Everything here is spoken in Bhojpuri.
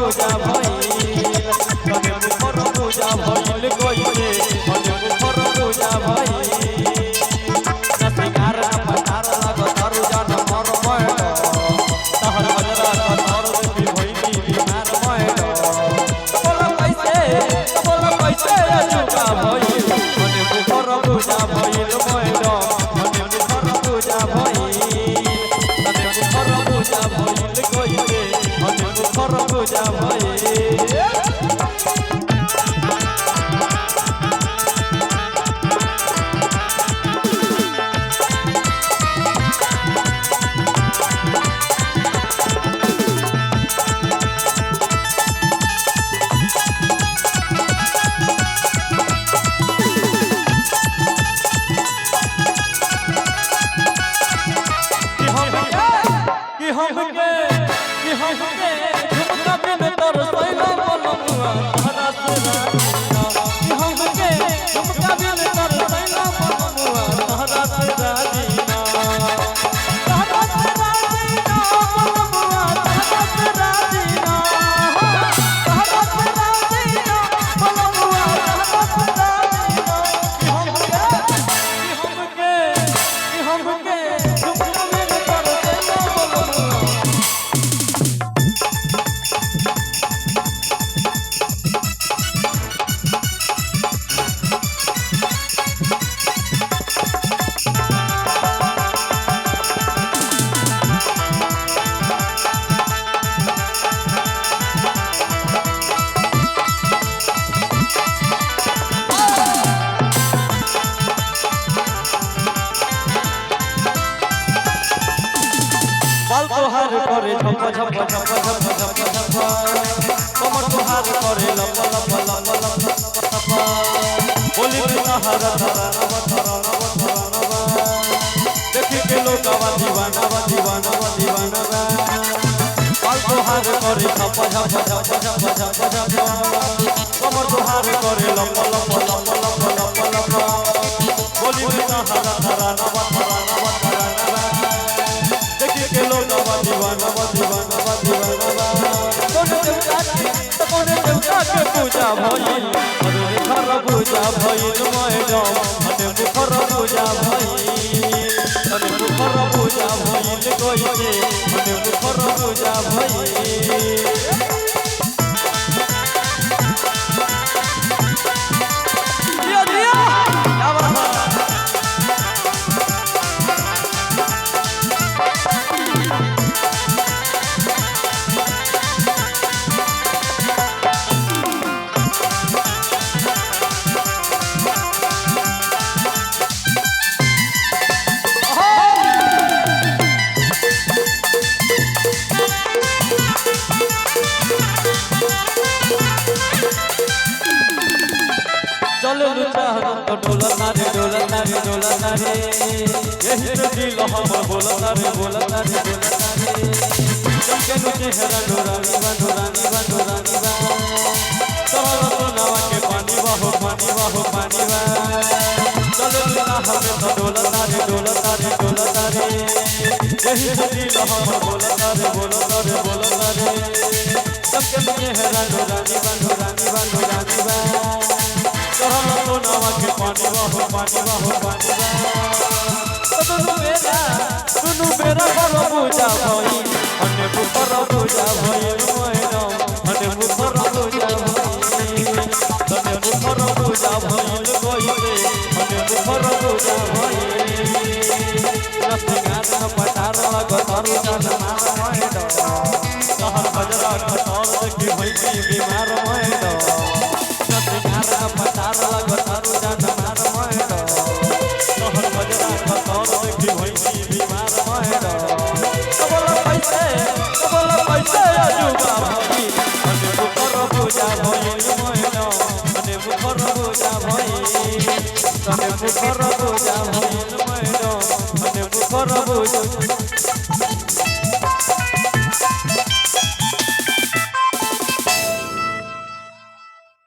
বুঝা ভইল তনে মুখর বুঝা ভইল কইছে তনে মুখর বুঝা ভইল নসিকার পতার লাগ তারু জান মর ময় তহর বজরা কতর দেখি ভইলি বিমার ময় বল কইছে আজুকা ভইল তনে মুখর বুঝা ভইল ময় তনে মুখর বুঝা ভইল তনে মুখর বুঝা ভইল কইছে তনে মুখর বুঝা ভইল हमके झुमका बिन तोर सैला बनमुआ हरा तेरा कि हमके झुमका बिन तोर सैला बनमुआ हरा तेरा दीना हरा तेरा दीना बनमुआ हरा तेरा दीना हरा तेरा दीना बनमुआ हरा तेरा दीना कि हमके झुमका बिन तोर सैला बनमुआ तोहार करे झप झप झप झप झप झप कमर तोहार करे लप लप लप लप लप बोली तोहार धरा नव धरा नव धरा नव देखि के लोगवा दीवाना दीवाना दीवाना बाल तोहार करे झप झप झप झप झप झप कमर तोहार करे लप लप लप लप लप लप बोली तोहार धरा नव धरा नव धरा नव के लोग दीवाना दीवाना दीवाना कोने देवता के पूजा भइल अरे मुखर पूजा भइल मैडम अरे मुखर पूजा भइल अरे मुखर पूजा भइल कइसे अरे मुखर पूजा भइल दिया दिया क्या बात चलो चाहत तो डोलता रे यही तो दिल हम बोलता रे चमके नु चेहरा नूरानी बा तोहर सोनावा के पानी बाहो चलो चाहत तो डोलता रे यही तो दिल हम बोलता रे चमके नु चेहरा नूरानी बा तोहर सोनावा के पानी बाहो दुनु बेरा बरो पूजा भइल अने मुखर पूजा भइल मैडम अने मुखर पूजा भइल तने मुखर पूजा भइल कइसे अने मुखर पूजा भइल नसिकान पटार लग तारु जान मार मैडम तहर बजरा खतर देखि भइली बीमार मैडम नसिकान पटार लग तारु जान मार मैडम तहर बजरा खतर देखि भइली बीमार मैडम कबल पैसे अजुबा भइल अने मुखर पूजा भइल मैडम अने मुखर पूजा भइल तने मुखर पूजा भइल मैडम अने मुखर पूजा